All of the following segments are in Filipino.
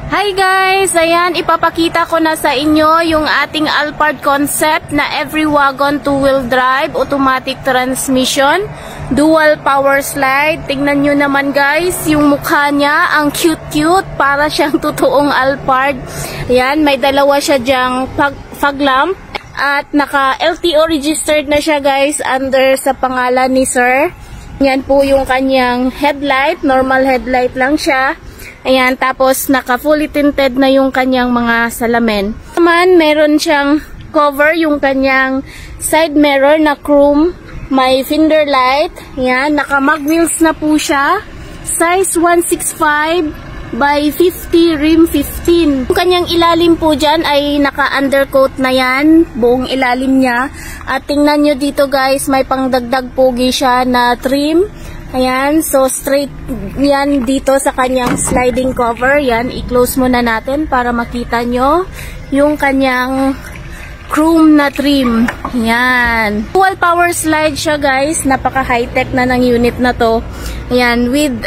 Hi guys! Ayan, ipapakita ko na sa inyo yung ating Alphard concept na every wagon 2-wheel drive, automatic transmission, dual power slide. Tingnan nyo naman guys, yung mukha niya, ang cute-cute, para siyang totoong Alphard. Ayan, may dalawa siya dyang fog lamp at naka LTO registered na siya guys under sa pangalan ni Sir. Yan po yung kanyang headlight, normal headlight lang siya. Ayan, tapos naka fully tinted na yung kanyang mga salamin. Naman, meron siyang cover yung kanyang side mirror na chrome. May fender light. Ayan, naka mag wheels na po siya. Size 165 by 50, rim 15. Yung kanyang ilalim po dyan ay naka undercoat na yan. Buong ilalim niya. At tingnan nyo dito guys, may pangdagdag pogi siya na trim. Ayan, so straight yan dito sa kanyang sliding cover. Yan, i-close muna natin para makita nyo yung kanyang chrome na trim. Yan. Dual power slide siya guys. Napaka high-tech na ng unit na to. Ayan, with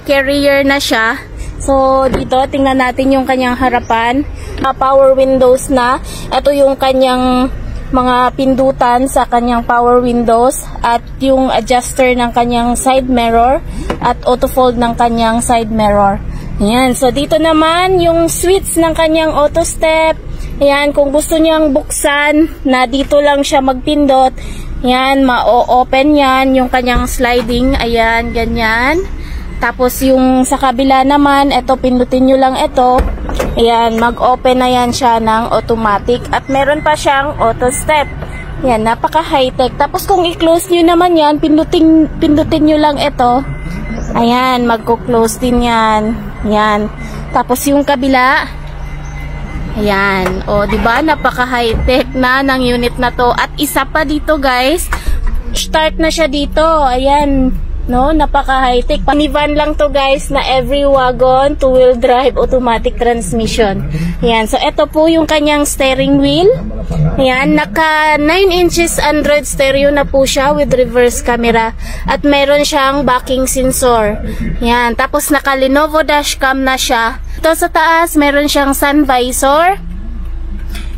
carrier na siya. So, dito, tingnan natin yung kanyang harapan. Power windows na. Ito yung kanyang mga pindutan sa kanyang power windows at yung adjuster ng kanyang side mirror at auto fold ng kanyang side mirror. Ayan, so dito naman yung switch ng kanyang auto step. Ayan, kung gusto niyang buksan na dito lang siya magpindot, ayan, ma-open yan yung kanyang sliding. Ayan, ganyan. Tapos yung sa kabila naman, ito, pindutin nyo lang ito. Ayan, mag-open na yan siya ng automatic. At meron pa siyang auto step. Ayan, napaka high-tech. Tapos kung i-close nyo naman yan, pindutin nyo lang ito. Ayan, magko-close din yan. Ayan. Tapos yung kabila, ayan. O, diba? Napaka high-tech na ng unit na to. At isa pa dito guys, start na siya dito. Ayan. No, napaka high-tech. Minivan lang to guys na every wagon 2-wheel drive automatic transmission. Ayan, so ito po yung kanyang steering wheel. Ayan, naka 9 inches Android stereo na po siya with reverse camera. At meron siyang backing sensor. Ayan, tapos naka Lenovo dashcam na siya. Ito sa taas, meron siyang sun visor.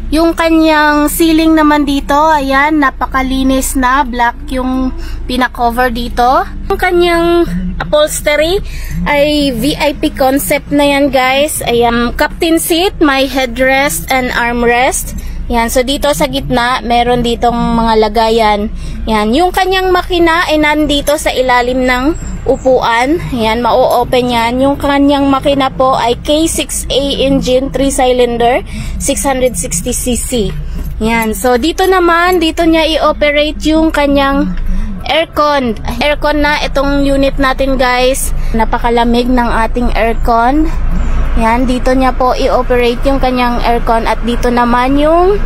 Yung kanyang ceiling naman dito, ayan, napakalinis na, black yung pinakover dito. Yung kanyang upholstery ay VIP concept na yan guys. Ayan, captain seat, may headrest and armrest. Yan, so dito sa gitna, meron ditong mga lagayan. Yan, yung kanyang makina ay nandito sa ilalim ng upuan. Yan, ma-open yan. Yung kanyang makina po ay K6A engine, 3-cylinder, 660cc. Yan, so dito naman, dito niya i-operate yung kanyang aircon. Aircon na itong unit natin guys. Napakalamig ng ating aircon. Yan, dito niya po i-operate yung kanyang aircon at dito naman yung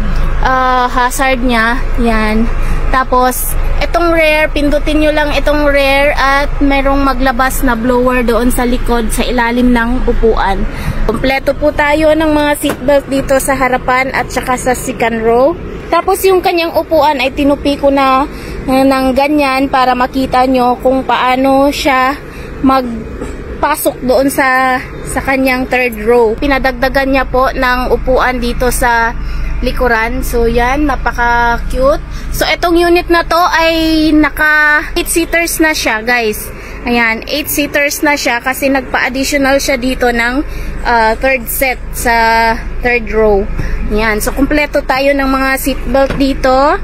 hazard niya. Yan. Tapos, itong rear, pindutin nyo lang itong rear at merong maglabas na blower doon sa likod sa ilalim ng upuan. Kompleto po tayo ng mga seatbelt dito sa harapan at saka sa second row. Tapos yung kanyang upuan ay tinupi ko na ng ganyan para makita nyo kung paano siya magpasok doon sa kanyang third row. Pinadagdagan niya po ng upuan dito sa likuran. So yan, napaka cute. So itong unit na to ay naka 8 seaters na siya guys. Ayan, 8 seaters na siya kasi nagpa-additional siya dito ng third set sa third row. Ayan, so kumpleto tayo ng mga seatbelt dito.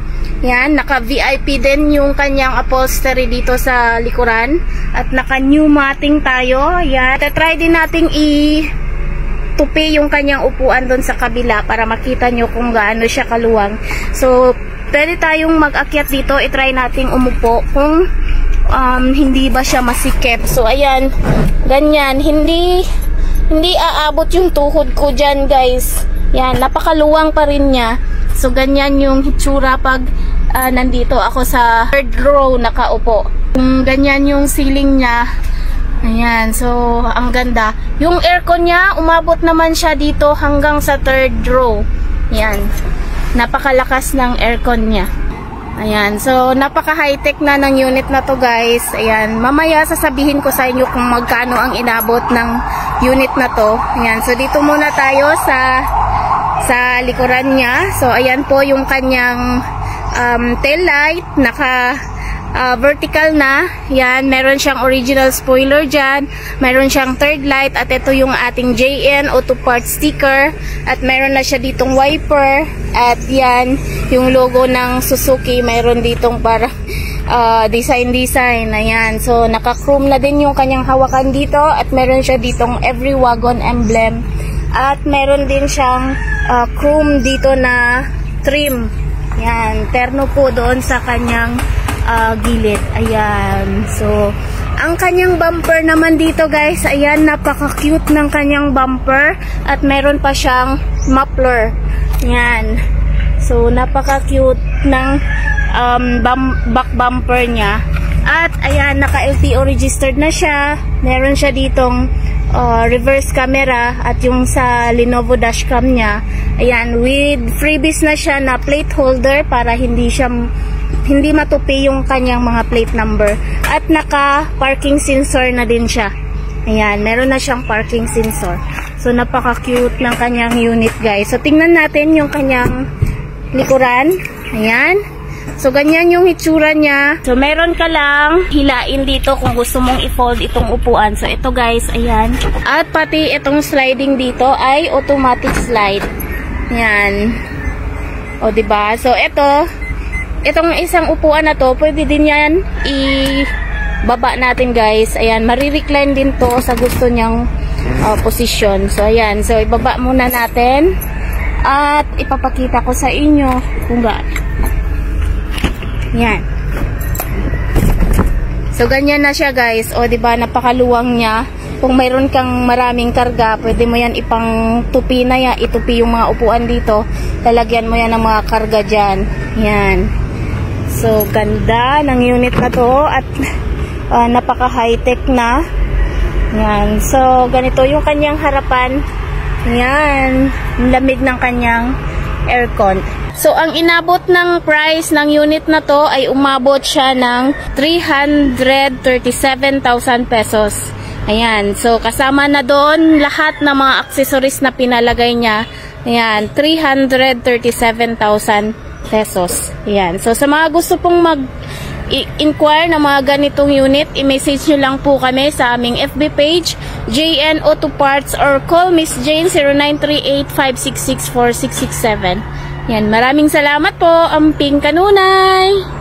Yan, naka VIP din yung kanyang upholstery dito sa likuran. At naka new matting tayo. Yan, try din nating tupi yung kanyang upuan doon sa kabila para makita nyo kung gaano siya kaluwang. So, pwede tayong mag-akyat dito. I-try nating umupo kung hindi ba siya masikip. So, ayan, ganyan. Hindi aabot yung tuhod ko dyan, guys. Yan, napakaluwang pa rin niya. So, ganyan yung hitsura pag nandito ako sa third row nakaupo. Ganyan yung ceiling niya. Ayan, so ang ganda. Yung aircon niya, umabot naman siya dito hanggang sa third row. Ayan, napakalakas ng aircon niya. Ayan, so napaka high-tech na ng unit na to guys. Ayan, mamaya sasabihin ko sa inyo kung magkano ang inabot ng unit na to. Ayan, so dito muna tayo sa likuran niya. So ayan po yung kanyang tail light, naka vertical na. Yan, meron siyang original spoiler dyan, meron siyang third light, at ito yung ating JN auto part sticker, at meron na siya ditong wiper, at yan yung logo ng Suzuki, meron ditong para design. Ayan, so naka-chrome na din yung kanyang hawakan dito, at meron siya ditong every wagon emblem, at meron din siyang chrome dito na trim. Yan, terno po doon sa kanyang gilid. Ayan. So, ang kanyang bumper naman dito guys, ayan, napaka-cute ng kanyang bumper, at meron pa siyang muffler. Ayan. So, napaka-cute ng back bumper niya. At, ayan, naka-LTO registered na siya. Meron siya ditong reverse camera, at yung sa Lenovo dashcam niya, ayan, with freebies na siya na plate holder para hindi matupi yung kanyang mga plate number, at naka parking sensor na din siya. Ayan, meron na siyang parking sensor. So napaka cute ng kanyang unit guys. So tingnan natin yung kanyang likuran. Ayan, so ganyan yung itsura niya. So meron ka lang hilain dito kung gusto mong i-fold itong upuan. So ito guys, ayan, at pati itong sliding dito ay automatic slide. Ayan, o diba? So itong isang upuan na to, pwede din yan i-baba natin guys. Ayan, marirecline din to sa gusto niyang position. So ayan, so ibaba muna natin, at ipapakita ko sa inyo kung gaano. Ayan, so ganyan na siya guys. O diba, napakaluwang niya. Kung mayroon kang maraming karga, pwede mo yan ipang tupi na yan, itupi yung mga upuan dito, lalagyan mo yan ng mga karga dyan. Yan. So ganda ng unit na to, at napaka high-tech na. Yan. So ganito yung kanyang harapan. Yan, lamig ng kanyang aircon. So ang inabot ng price ng unit na to ay umabot siya ng 337,000 pesos. Ayan, so kasama na doon lahat ng mga accessories na pinalagay niya. Ayan, 337,000 pesos. Ayan, so sa mga gusto pong mag-inquire ng mga ganitong unit, i-message nyo lang po kami sa aming FB page, JN Auto Parts, or call Miss Jane 0938-566-4667. Yan, maraming salamat po, Amping Kanunay!